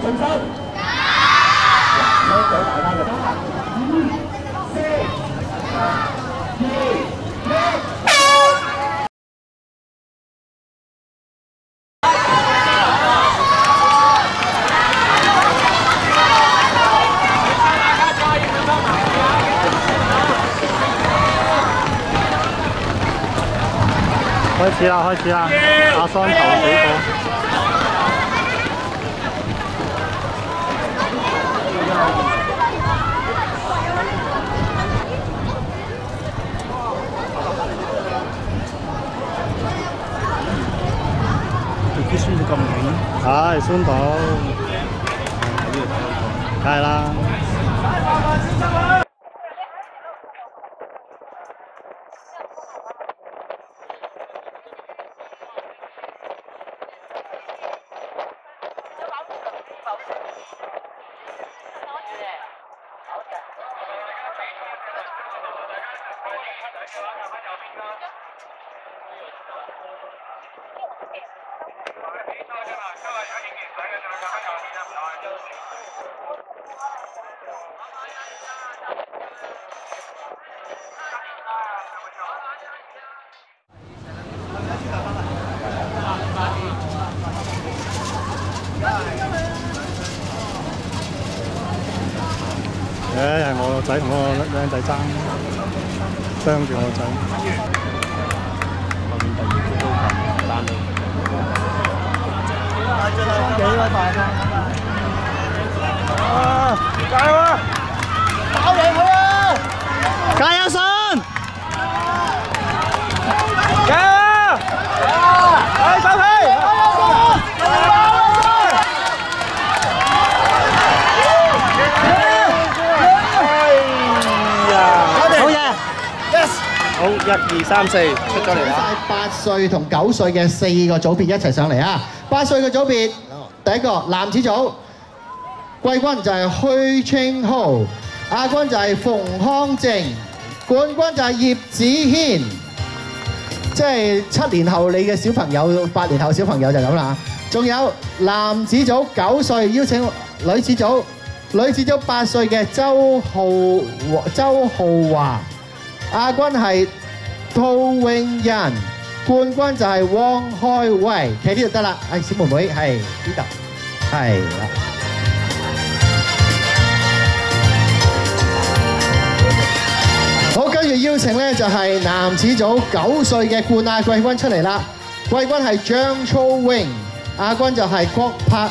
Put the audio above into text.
信心。多謝大家嘅支持。5、4、3、2、1。 開始啦！開始啦！阿桑頭死過。啲酸到咁勁？係酸到，梗係啦。 係我個仔同我個靚仔爭住我個仔。後面第二個都咁單到。幾位大家？啊！加油啊！打贏佢啊！加油信！加油！嚟手氣！ 好，1、2、3、4出咗嚟啦！8歲同9歲嘅4個組別一齊上嚟啊！8歲嘅組別，第一個男子組，季軍就係許清浩，亞軍就係馮康正，冠軍就係葉子軒。即係7年後你嘅小朋友，8年後小朋友就咁啦。仲有男子組9歲，邀請女子組8歲嘅周浩華。 亞軍係杜永仁，冠軍就係汪開威，企呢度得啦。小妹妹係呢度，係啦。好，跟住邀請咧就係男子組9歲嘅冠亞季軍出嚟啦。季軍係張操榮，亞軍就係郭柏。